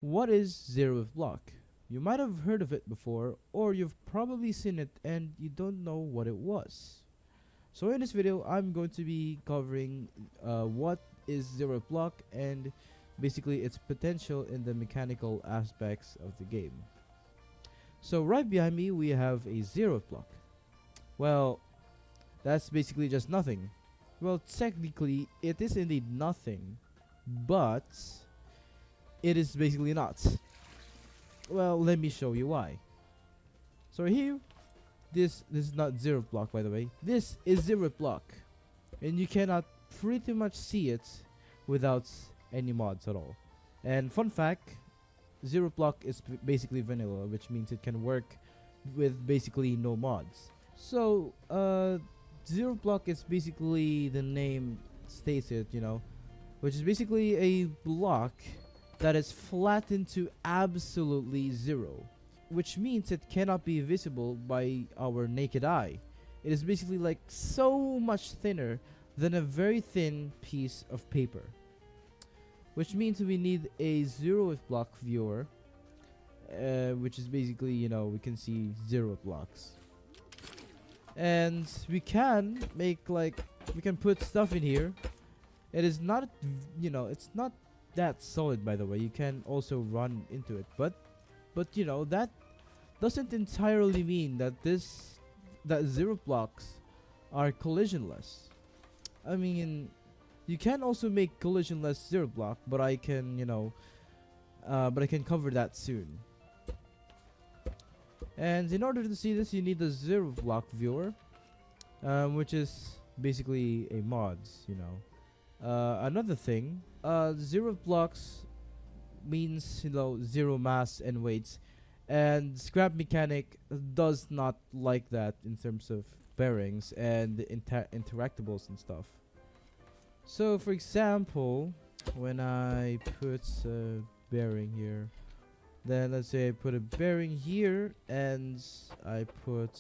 What is zeroth block? You might have heard of it before, or you've probably seen it and you don't know what it was. So in this video, I'm going to be covering what is zeroth block and basically its potential in the mechanical aspects of the game. So right behind me, we have a zeroth block. Well, that's basically just nothing. Well, technically, it is indeed nothing, but it is basically not. Well, let me show you why. So here, this is not zero block, by the way. This is zero block, and you cannot pretty much see it without any mods at all. And fun fact, zero block is basically vanilla, which means it can work with basically no mods. So zero block is basically, the name states it, which is basically a block that is flattened to absolutely zero, which means it cannot be visible by our naked eye. It is basically like so much thinner than a very thin piece of paper, which means we need a zeroth block viewer, which is basically, we can see zero blocks. And we can make we can put stuff in here. It is not, it's not that solid, by the way. You can also run into it, but that doesn't entirely mean that that zero blocks are collisionless. I mean, you can also make collisionless zero block, but I can cover that soon. And in order to see this, you need the zero block viewer, which is basically a mods. Another thing, zero blocks means zero mass and weights, and scrap mechanic does not like that in terms of bearings and interactables and stuff. So for example, when I put a bearing here, then let's say I put a bearing here and I put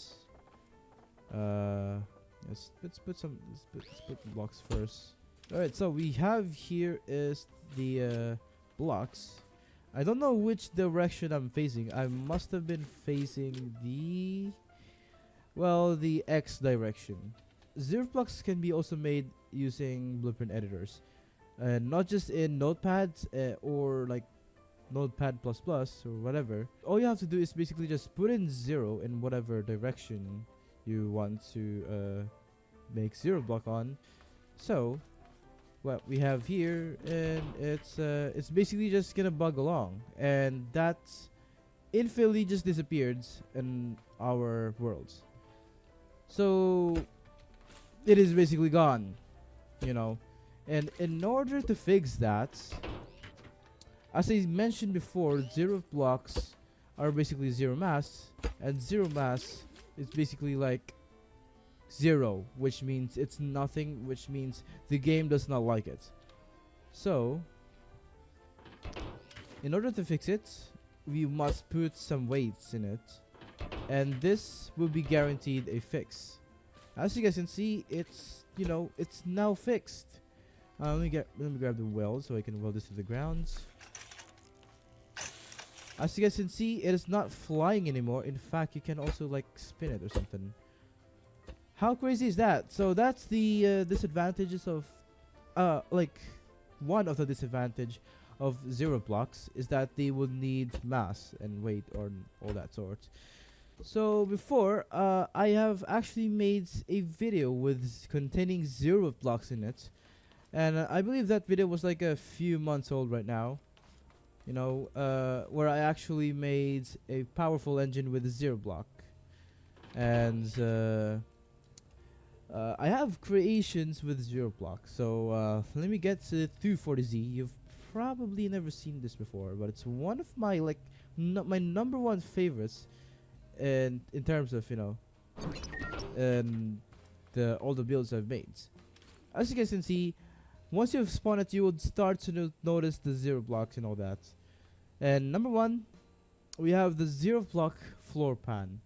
let's put the blocks first. Alright, so we have here is the blocks. I don't know which direction I'm facing. I must have been facing the X direction. Zero blocks can be also made using blueprint editors, not just in Notepads or like Notepad++ or whatever. All you have to do is basically just put in zero in whatever direction you want to make zero block on. So what we have here, and it's basically just gonna bug along, and that infinitely just disappeared in our worlds. So it is basically gone, and in order to fix that, as I mentioned before, zero blocks are basically zero mass, and zero mass is basically like zero, which means it's nothing, which means the game does not like it. So in order to fix it, we must put some weights in it, and this will be guaranteed a fix. As you guys can see, it's it's now fixed. Let me grab the weld so I can weld this to the ground. As you guys can see, it is not flying anymore. In fact, you can also like spin it or something. How crazy is that? So that's the disadvantages of one of the disadvantage of zero blocks is that they would need mass and weight or all that sort. So before, I have actually made a video with containing zero blocks in it, and I believe that video was like a few months old right now. Where I actually made a powerful engine with a zero block, and I have creations with zero block. So let me get to 240Z. You've probably never seen this before, but it's one of my my number one favorites, and in terms of and all the builds I've made. As you guys can see, once you've spawned it, you would start to notice the zero blocks and all that. And number one, we have the zero block floor pan,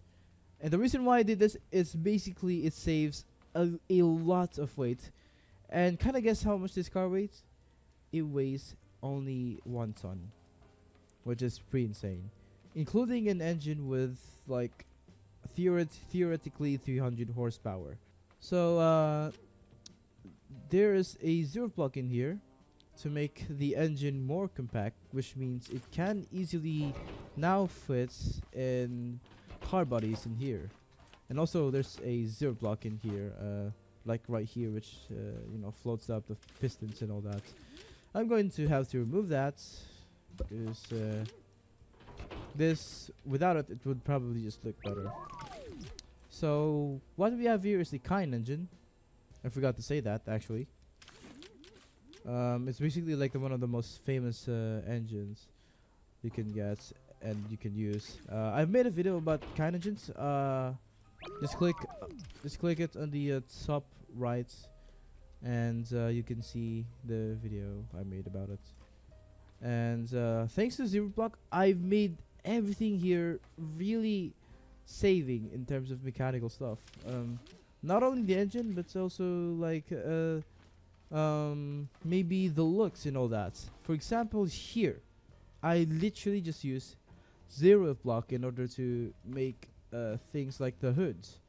and the reason why I did this is basically it saves a lot of weight. And kind of guess how much this car weighs? It weighs only 1 ton. which is pretty insane, including an engine with like theoretically 300 horsepower. So there is a zero block in here to make the engine more compact, which means it can easily now fit in car bodies in here. And also there's a zero block in here, like right here, which you know, floats up the pistons and all that. I'm going to have to remove that because this, without it, it would probably just look better. So what we have here is the KING engine. I forgot to say that actually. It's basically like one of the most famous engines you can get and you can use. I've made a video about KING engines. Just click it on the top right, and you can see the video I made about it. And thanks to Zero Block, I've made everything here really saving in terms of mechanical stuff. Not only the engine, but also like maybe the looks and all that. For example, here, I literally just use Zero Block in order to make things like the hoods.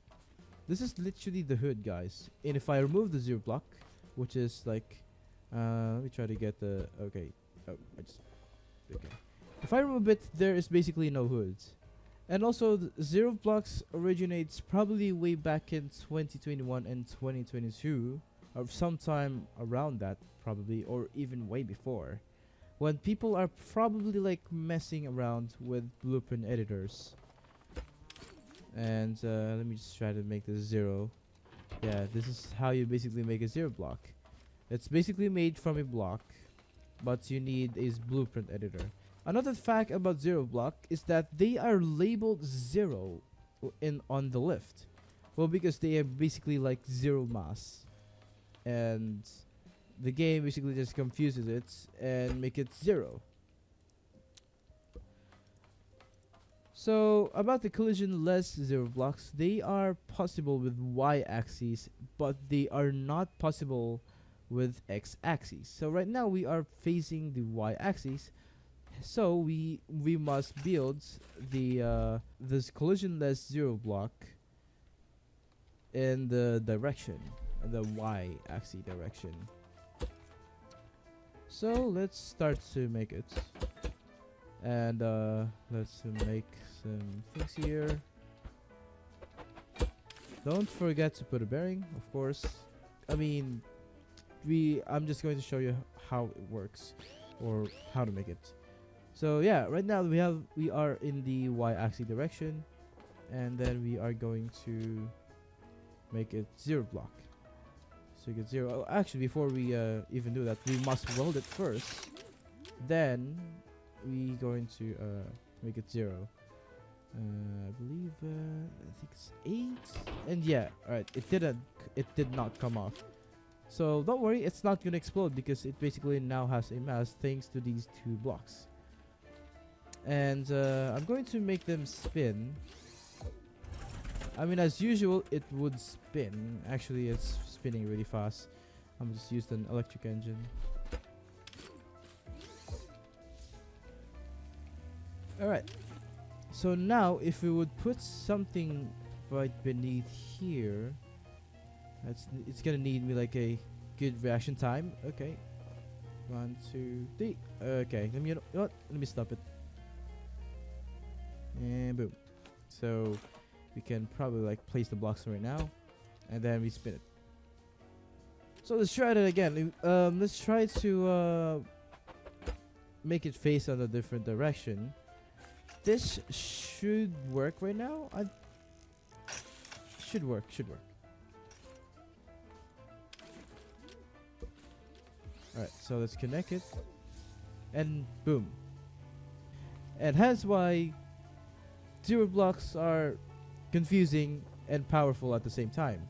This is literally the hood, guys. And if I remove the Zero Block, which is like, let me try to get the, okay. Oh, okay. If I remove it, there is basically no hoods. And also, the Zero Blocks originates probably way back in 2021 and 2022, or sometime around that, probably, or even way before, when people are probably like messing around with blueprint editors. And let me just try to make this zero. Yeah, this is how you basically make a zero block. It's basically made from a block, but you need a blueprint editor. Another fact about Zero Block is that they are labeled zero on the lift. Well, because they are basically like zero mass, and the game basically just confuses it and make it zero. So about the collision-less Zero Blocks, they are possible with Y-axis, but they are not possible with X-axis. So right now we are facing the Y-axis. So we must build the this collision-less Zero Block in the direction, the Y-axis direction. So let's start to make it, and let's make some things here. Don't forget to put a bearing, of course. I mean, I'm just going to show you how it works or how to make it. So yeah, right now we are in the Y-axis direction, and then we are going to make it Zero Block. So you get zero. Oh, actually, before we even do that, we must weld it first. Then we going to make it zero. I believe I think it's 8. And yeah, alright. It did not come off. So don't worry, it's not gonna explode because it basically now has a mass thanks to these 2 blocks. And I'm going to make them spin. I mean, as usual, it would spin. Actually, it's spinning really fast. I'm just used an electric engine. Alright. So now, if we would put something right beneath here, it's gonna need me like a good reaction time. Okay. 1, 2, 3. Okay. Let me stop it. And boom. So we can probably like place the blocks right now, and then we spin it. So let's try that again. Let's try to make it face on a different direction. This should work right now. Should work. Alright, so let's connect it, and boom. And hence why Zero Blocks are confusing and powerful at the same time.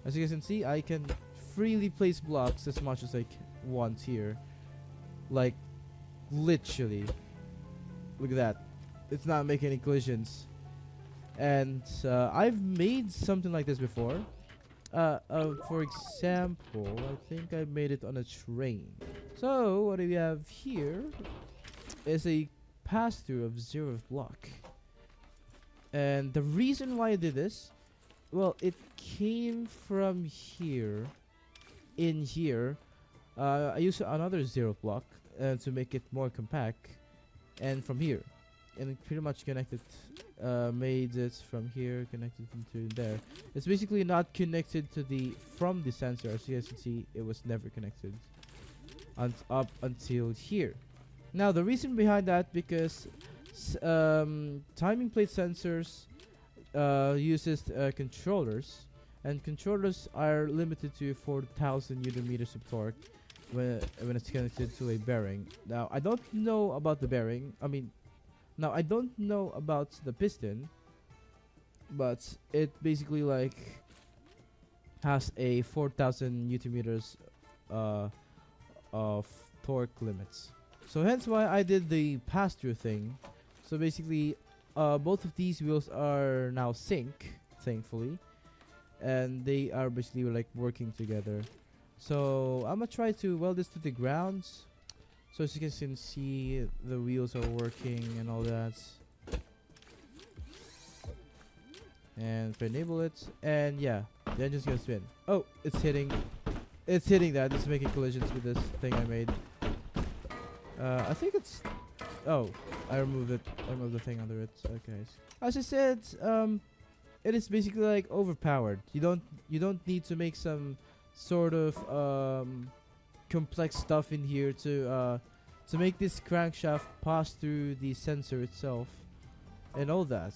As you guys can see, I can freely place blocks as much as I want here. Like, literally. Look at that. It's not making any collisions. And I've made something like this before. For example, I think I made it on a train. So, what do we have here? is a pass-through of zeroth block. And the reason why I did this, well, it came from here. In here, I used another zeroth block to make it more compact, and from here, and it pretty much connected, made it from here connected into there. It's basically not connected to from the sensor. As you guys can see, it was never connected up until here. Now the reason behind that, because timing plate sensors uses controllers, and controllers are limited to 4,000 newton meters of torque when it's connected to a bearing. Now I don't know about the bearing. Now I don't know about the piston, but it basically like has a 4,000 newton meters of torque limits. So hence why I did the pass-through thing. So basically, both of these wheels are now sync, thankfully, and they are basically like working together. So I'm gonna try to weld this to the ground. So as you guys can see, the wheels are working and all that. And if I enable it, and yeah, the engine's gonna spin. Oh, it's hitting that. It's making collisions with this thing I made. I think it's... Oh, I removed it. I removed the thing under it. Okay. As I said, it is basically like overpowered. You don't need to make some sort of complex stuff in here to make this crankshaft pass through the sensor itself and all that.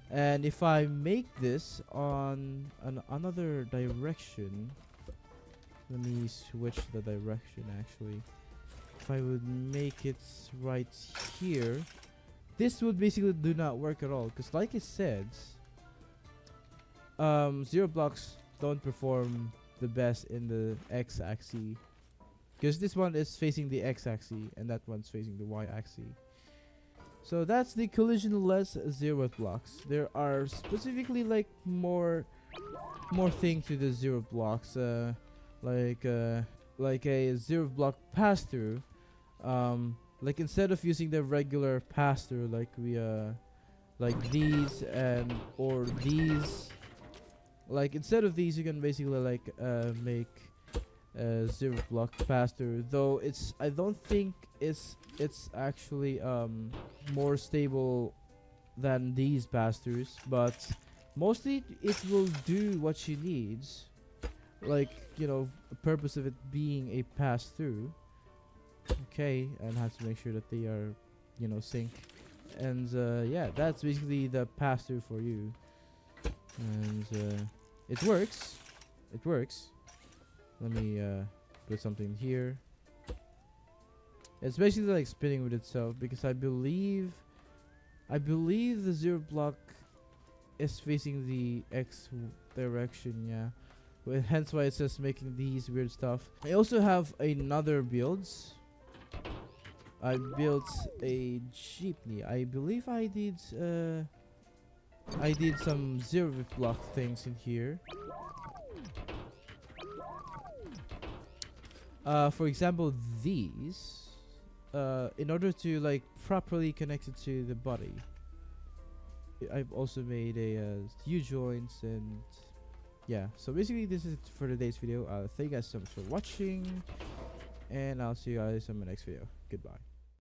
And if I make this on another direction, let me switch the direction actually. If I would make it right here, this would basically do not work at all, because like I said, zero blocks don't perform the best in the x-axis, because this one is facing the x-axis and that one's facing the y-axis. So that's the collision-less zeroth blocks. There are specifically like more thing to the zeroth blocks, like a zeroth block pass-through. Like instead of using the regular pass-through like we like these or these, like instead of these you can basically like make a zeroth block pass-through, though I don't think it's actually more stable than these pass-throughs, but mostly it will do what she needs, like, you know, the purpose of it being a pass-through. Okay, and have to make sure that they are, you know, sync. And yeah, that's basically the pass-through for you. And it works. It works. Let me put something here. It's basically like spinning with itself, because I believe the zero block is facing the X direction, yeah. Well, hence why it's just making these weird stuff. I also have another builds. I built a jeepney. I believe I did some zero block things in here. For example, these. In order to like properly connect it to the body, I've also made a U-joints, and yeah. So basically, this is it for today's video. Thank you guys so much for watching, and I'll see you guys in my next video. Goodbye.